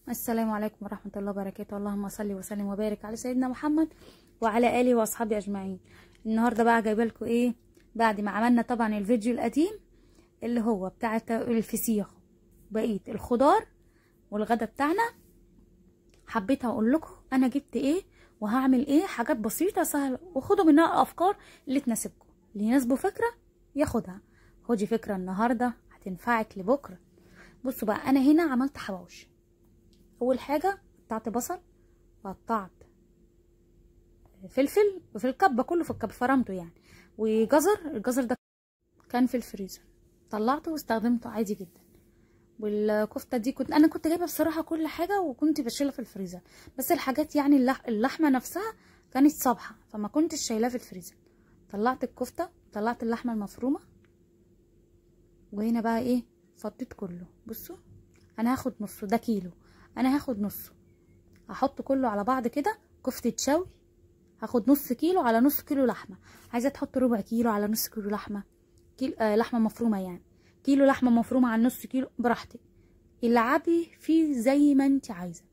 السلام عليكم ورحمة الله وبركاته. اللهم صل وسلم وبارك على سيدنا محمد وعلى آله وأصحابه أجمعين. النهاردة بقى جايبه لكم إيه بعد ما عملنا طبعا الفيديو القديم اللي هو بتاع الفسيخ بقية الخضار والغدا بتاعنا. حبيت أقول لكم أنا جبت إيه وهعمل إيه، حاجات بسيطة سهلة، وخدوا منها الأفكار اللي تناسبكم. اللي يناسبه فكرة ياخدها. خدي فكرة النهاردة هتنفعك لبكرة. بصوا بقى، أنا هنا عملت حواوشي. اول حاجه قطعت بصل وقطعت فلفل وفي الكبه، كله في الكبه فرمته يعني، وجزر. الجزر ده كان في الفريزر، طلعته واستخدمته عادي جدا. والكفته دي كنت جايبه بصراحه كل حاجه وكنت بشيلها في الفريزر، بس الحاجات يعني اللحمه نفسها كانت صابحه فما كنتش شايلاها في الفريزر. طلعت الكفته، طلعت اللحمه المفرومه، وهنا بقى ايه فضيت كله. بصوا انا هاخد نصه، ده كيلو، انا هاخد نصه، هحط كله على بعض كده. كفتة شوي هاخد نص كيلو على نص كيلو لحمة. عايزة تحط ربع كيلو على نص كيلو لحمة، لحمة مفرومة يعني. كيلو لحمة مفرومة على نص كيلو براحتك، العبي فيه زي ما انت عايزة.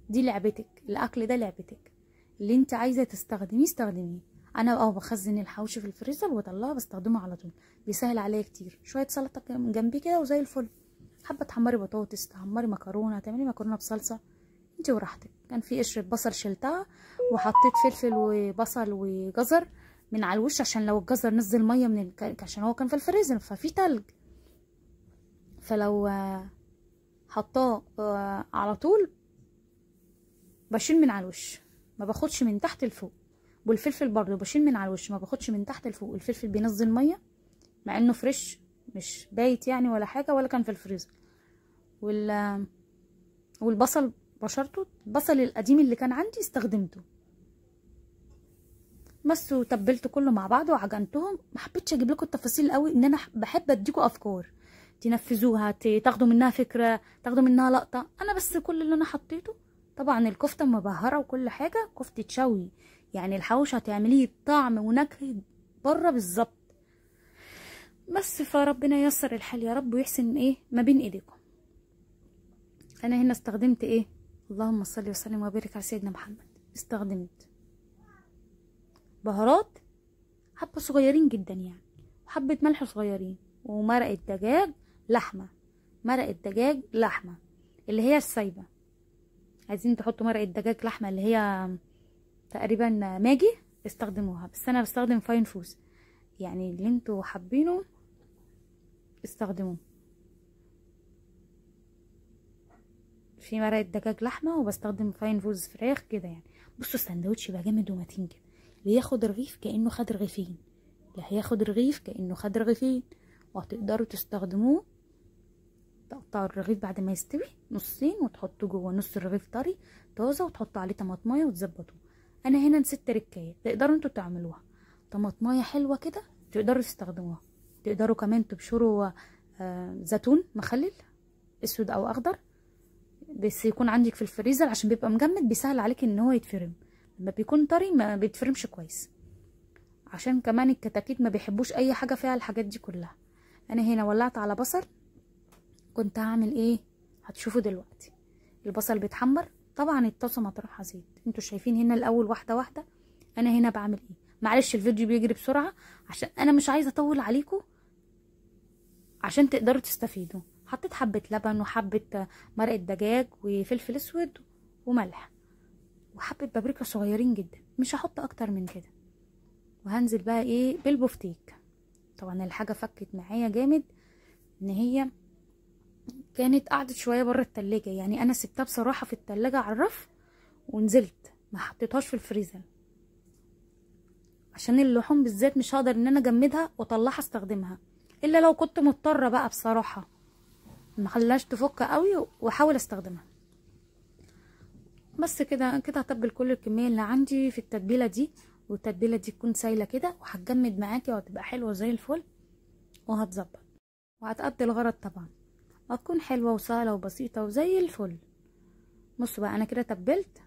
دي لعبتك، الاكل ده لعبتك، اللي انت عايزة تستخدميه استخدميه. انا بخزن الحوشي في الفريزر وبطلعه بستخدمه على طول، بيسهل عليا كتير. شوية سلطة جنبي كده وزي الفل. حابة تحمري بطاطس، تحمري مكرونة، تعملي مكرونة بصلصة، انت وراحتك. كان في قشرة بصل شلتها وحطيت فلفل وبصل وجزر من على الوش، عشان لو الجزر نزل ميه من عشان هو كان في الفريزر ففي تلج، فلو حطاه على طول بشيل من على الوش، ما باخدش من تحت لفوق. والفلفل برضو بشيل من على الوش، ما باخدش من تحت لفوق. الفلفل بينزل ميه مع انه فريش، مش بايت يعني ولا حاجه، ولا كان في الفريزر. والبصل بشرته، البصل القديم اللي كان عندي استخدمته بس، وتبلته كله مع بعض وعجنتهم. ما حبيتش اجيب لكم التفاصيل قوي، ان انا بحب اديكم افكار تنفذوها، تاخدوا منها فكره، تاخدوا منها لقطه. انا بس كل اللي انا حطيته، طبعا الكفته مبهره وكل حاجه، كفته شوي يعني الحوش هتعمليه بطعم ونكهه بره بالظبط. بس فربنا ييسر الحال يا رب ويحسن ايه ما بين ايديكم. انا هنا استخدمت ايه، اللهم صل وسلم وبارك على سيدنا محمد. استخدمت بهارات حبة صغيرين جدا يعني، وحبة ملح صغيرين، ومرقة دجاج لحمة. مرقة دجاج لحمة اللي هي السايبة. عايزين تحطوا مرقة دجاج لحمة اللي هي تقريبا ماجي استخدموها، بس انا بستخدم فاين فوز، يعني اللي انتوا حابينه استخدموه. في مرقة دجاج لحمة وبستخدم فاين فوز فراخ كده يعني. بصوا السندوتش بقى جامد ومتين كده، اللي ياخد رغيف كأنه خد رغيفين، اللي هياخد رغيف كأنه خد رغيفين. وهتقدروا تستخدموه. تقطعوا الرغيف بعد ما يستوي نصين وتحطوا جوه نص الرغيف طري طازه، وتحطوا عليه طماطمايه وتظبطوه. انا هنا نسيت تركايه تقدروا انتوا تعملوها، طماطمايه حلوه كده تقدروا تستخدموها. تقدروا كمان تبشروا زيتون مخلل اسود او اخضر، بس يكون عندك في الفريزر عشان بيبقى مجمد، بيسهل عليك ان هو يتفرم. لما بيكون طري ما بيتفرمش كويس، عشان كمان الكتاكيت ما بيحبوش اي حاجه فيها الحاجات دي كلها. انا هنا ولعت على بصل. كنت هعمل ايه هتشوفوا دلوقتي. البصل بيتحمر، طبعا الطاسه مطرحها زيت، انتوا شايفين هنا الاول واحده واحده. انا هنا بعمل ايه، معلش الفيديو بيجري بسرعه عشان انا مش عايزه اطول عليكم، عشان تقدروا تستفيدوا. حطيت حبه لبن وحبه مرقه دجاج وفلفل اسود وملح وحبه بابريكا صغيرين جدا، مش هحط اكتر من كده. وهنزل بقى ايه بالبفتيك. طبعا الحاجه فكت معايا جامد، ان هي كانت قعدت شويه بره التلاجة، يعني انا سبتها بصراحه في التلاجة على الرف ونزلت ما حطيتهاش في الفريزر، عشان اللحوم بالذات مش هقدر ان انا اجمدها واطلعها استخدمها، الا لو كنت مضطره بقى بصراحه ما خلاش تفك قوي واحاول استخدمها. بس كده كده هتبل كل الكميه اللي عندي في التتبيله دي، والتتبيله دي تكون سايله كده وهتجمد معاكي وهتبقى حلوه زي الفل، وهتظبط وهتأدي الغرض طبعا، هتكون حلوه وسهله وبسيطه وزي الفل. بصوا بقى انا كده تبلت.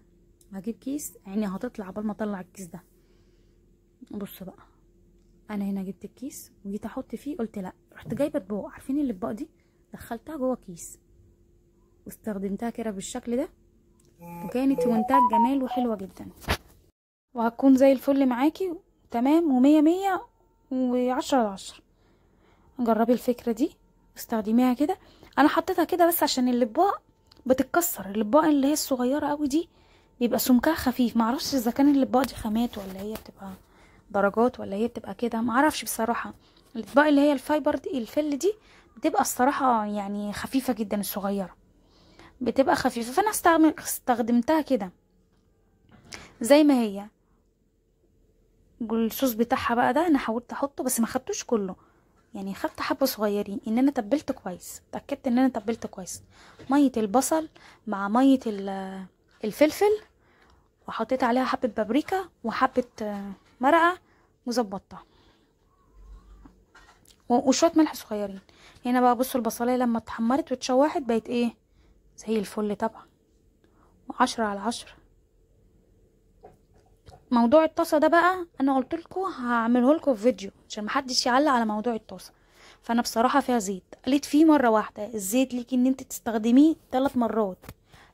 هجيب كيس، عيني هتطلع قبل ما اطلع الكيس ده. بصوا بقى انا هنا جبت الكيس وجيت احط فيه، قلت لا، رحت جايبه اطباق، عارفين الاطباق دي، دخلتها جوه كيس واستخدمتها كده بالشكل ده. وكانت في منتهى الجمال وحلوة جدا، وهتكون زي الفل معاكي تمام ومية مية وعشرة على عشرة. جربي الفكرة دي واستخدميها كده. انا حطيتها كده بس عشان الاطباق بتتكسر، الاطباق اللي هي الصغيرة قوي دي بيبقى سمكها خفيف، معرفش اذا كان الاطباق دي خامات ولا هي بتبقى درجات ولا هي بتبقى كده، معرفش بصراحة. الاطباق اللي هي الفايبر دي الفل دي بتبقى الصراحة يعني خفيفة جدا، الصغيرة بتبقى خفيفة، فانا استخدمتها كده زي ما هي. الصوص بتاعها بقى ده انا حاولت احطه بس ما خدتوش كله، يعني خدت حبة صغيرين. ان انا تبلت كويس، اتأكدت ان انا تبلت كويس مية البصل مع مية الفلفل، وحطيت عليها حبة بابريكا وحبة مرقة وظبطتها، وشوية ملح صغيرين. هنا بقى بصوا البصلاية لما اتحمرت واتشوحت بقت ايه، زي الفل طبعا، وعشرة على عشرة. موضوع الطاسة ده بقى انا قلت لكم هعمله لكم في فيديو عشان محدش يعلق على موضوع الطاسة. فانا بصراحة فيها زيت، قليت فيه مرة واحدة. الزيت ليكي ان انت تستخدميه 3 مرات،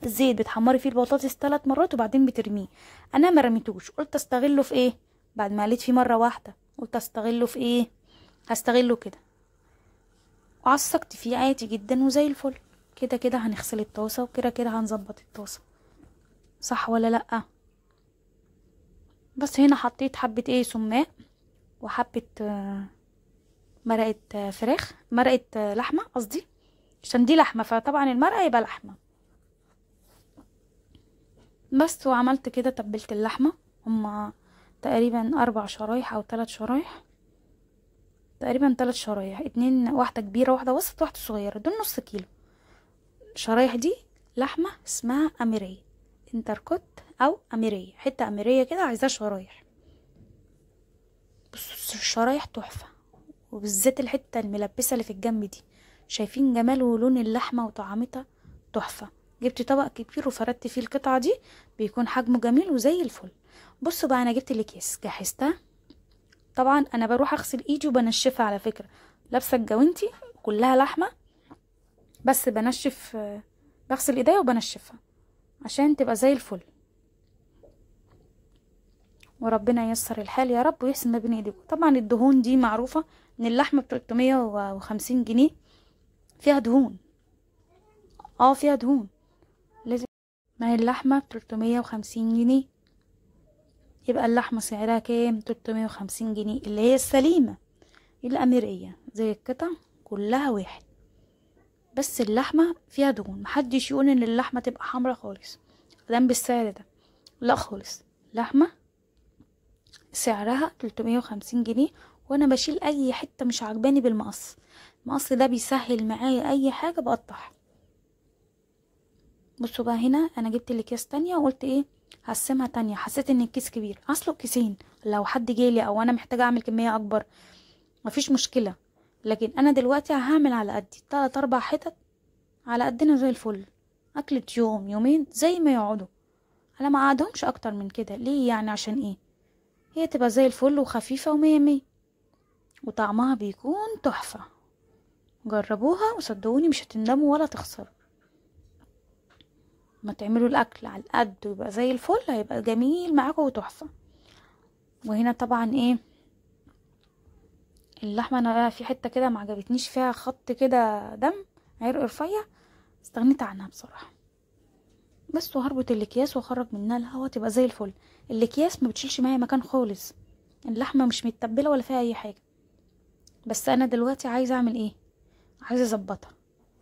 الزيت بتحمري فيه البطاطس 3 مرات وبعدين بترميه. انا ما رميتوش، قلت استغله في ايه بعد ما قليت فيه مرة واحدة، قلت استغله في ايه، هستغله كده. وعصقت فيه عادي جدا وزي الفل. كده كده هنغسل الطاسة وكده كده هنظبط الطاسة، صح ولا لأ؟ بس هنا حطيت حبة ايه سماق وحبة مرقة فراخ، مرقة لحمة قصدي، عشان دي لحمة فطبعا المرقة يبقى لحمة بس. وعملت كده تبلت اللحمة، هما تقريبا 4 شرايح او 3 شرايح، تقريبا 3 شرايح، 2، واحدة كبيرة واحدة وسط واحدة صغيرة، دول نص كيلو. شرايح دي لحمة اسمها أميرية انتركوت او أميرية، حتة أميرية كده عايزاها شرايح. بصوا الشرايح تحفة، وبالذات الحتة الملبسة اللي في الجنب دي، شايفين جمال ولون اللحمة وطعمتها تحفة. جبت طبق كبير وفردت فيه القطعة دي، بيكون حجمه جميل وزي الفل. بصوا بقى انا جبت الاكياس جهزتها. طبعا انا بروح اغسل ايدي وبنشفها، على فكرة لابسة الجوانتي كلها لحمة بس بنشف، بغسل ايديا وبنشفها عشان تبقى زي الفل. وربنا ييسر الحال يا رب ويحسن ما بين ايديكم. طبعا الدهون دي معروفة ان اللحمة ب350 جنيه فيها دهون، فيها دهون لازم. ما هي اللحمة ب350 جنيه، يبقى اللحمة سعرها كام؟ 350 جنيه اللي هي السليمة الأميرية، زي القطع كلها واحد. بس اللحمة فيها دهون، محدش يقول ان اللحمة تبقى حمرا خالص دام بالسعر ده، لا خالص. لحمة سعرها 350 جنيه، وانا بشيل اي حتة مش عجباني بالمقص. المقص ده بيسهل معايا اي حاجة بقطعها. بصوا بقى هنا انا جبت الاكياس تانية وقلت ايه هقسمها تانية، حسيت ان الكيس كبير هسلق كيسين لو حد جالي او انا محتاجة اعمل كمية اكبر مفيش مشكلة. لكن انا دلوقتي هعمل على قدي 3 4 حتت على قدنا زي الفل، اكلة يوم يومين زي ما يقعدوا. انا ما قعدهمش اكتر من كده ليه يعني، عشان ايه هي تبقى زي الفل وخفيفة ومية مية، وطعمها بيكون تحفة. جربوها وصدقوني مش هتندموا ولا تخسروا. ما تعملوا الاكل على القد ويبقى زي الفل هيبقى جميل معاكم وتحفه. وهنا طبعا ايه اللحمه انا في حته كده ما عجبتنيش فيها خط كده دم عرق رفيع، استغنيت عنها بصراحه. بس وهربط الاكياس واخرج منها الهوا تبقى زي الفل. الاكياس ما بتشيلش معايا مكان خالص، اللحمه مش متبله ولا فيها اي حاجه. بس انا دلوقتي عايزه اعمل ايه، عايزه اظبطها.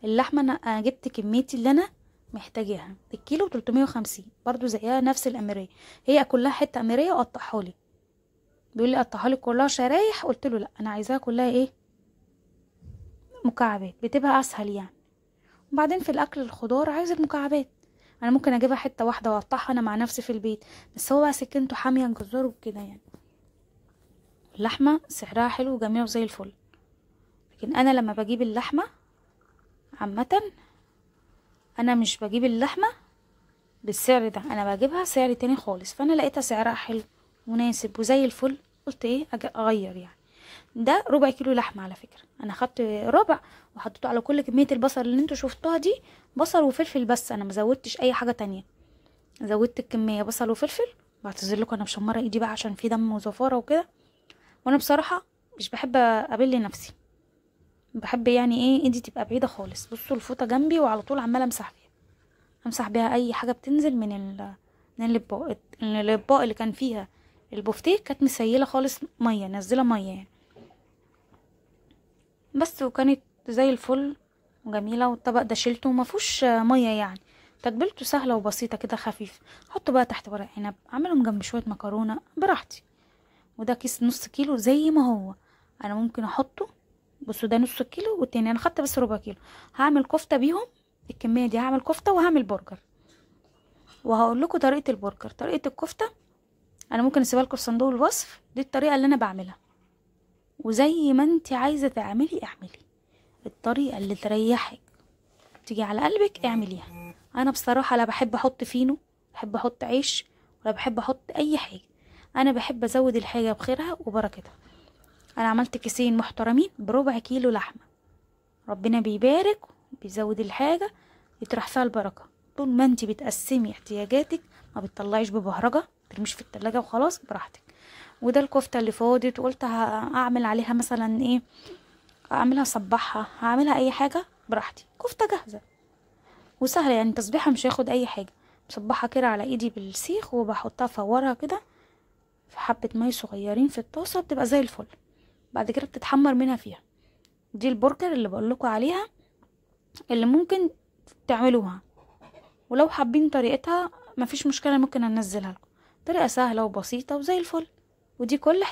اللحمه انا جبت كميتي اللي انا محتاجاها، الكيلو 350 برضو زيها نفس الاميريه، هي كلها حته اميريه وقطعها لي. بيقول لي قطعها لي كلها شرايح، قلت له لا انا عايزاها كلها ايه مكعبات، بتبقى اسهل يعني. وبعدين في الاكل الخضار عايز المكعبات، انا ممكن اجيبها حته واحده واقطعها انا مع نفسي في البيت، بس هو بقى سكنته حاميه جزار وكده يعني. اللحمه سعرها حلو وجميل وزي الفل، لكن انا لما بجيب اللحمه عامه انا مش بجيب اللحمه بالسعر ده، انا بجيبها سعر تاني خالص. فانا لقيتها سعرها حلو مناسب وزي الفل، قلت ايه اغير يعني. ده ربع كيلو لحمه على فكره، انا خدت ربع وحطيته على كل كميه البصل اللي انتوا شفتوها دي، بصل وفلفل بس، انا مزودتش اي حاجه تانية. زودت الكميه بصل وفلفل. بعتذر لكم انا مشمره ايدي بقى عشان في دم وزفاره وكده، وانا بصراحه مش بحب ابل نفسي، بحب يعني ايه ايدي تبقى بعيده خالص. بصوا الفوطه جنبي وعلى طول عماله امسح بيها اي حاجه بتنزل من الاطباق اللي كان فيها البوفتيك، كانت مسيله خالص ميه، نزله ميه يعني. بس وكانت زي الفل وجميله. والطبق ده شيلته وما فيهوش ميه يعني، تتبيلته سهله وبسيطه كده خفيف. احطه بقى تحت ورق عنب، اعملهم جنب شويه مكرونه براحتي. وده كيس نص كيلو زي ما هو، انا ممكن احطه. بصوا ده نص كيلو والتاني انا خدت بس ربع كيلو. هعمل كفته بيهم الكميه دي، هعمل كفته وهعمل برجر. وهقول لكم طريقه البرجر. طريقه الكفته انا ممكن اسيبها لكم في صندوق الوصف، دي الطريقه اللي انا بعملها. وزي ما انت عايزه تعملي اعملي الطريقه اللي تريحك تيجي على قلبك اعمليها. انا بصراحه لا بحب احط فينو، بحب احط عيش، ولا بحب احط اي حاجه. انا بحب ازود الحاجه بخيرها وبركتها. انا عملت كيسين محترمين بربع كيلو لحمه. ربنا بيبارك بيزود الحاجه يطرح فيها البركه. طول ما انت بتقسمي احتياجاتك ما بتطلعيش ببهرجه ترميش في التلاجة وخلاص براحتك. وده الكفته اللي فاضت وقلت هعمل عليها مثلا ايه، اعملها صبحها، هعملها اي حاجه براحتي. كفته جاهزه وسهله يعني، تصبيحها مش هياخد اي حاجه. بصبحها كده على ايدي بالسيخ وبحطها فورها كده في حبه ميه صغيرين في الطاسه، بتبقى زي الفل. بعد كده بتتحمر منها فيها. دي البرجر اللي بقولكوا عليها اللي ممكن تعملوها، ولو حابين طريقتها مفيش مشكله ممكن انزلها لكم. طريقه سهله وبسيطه وزي الفل. ودي كل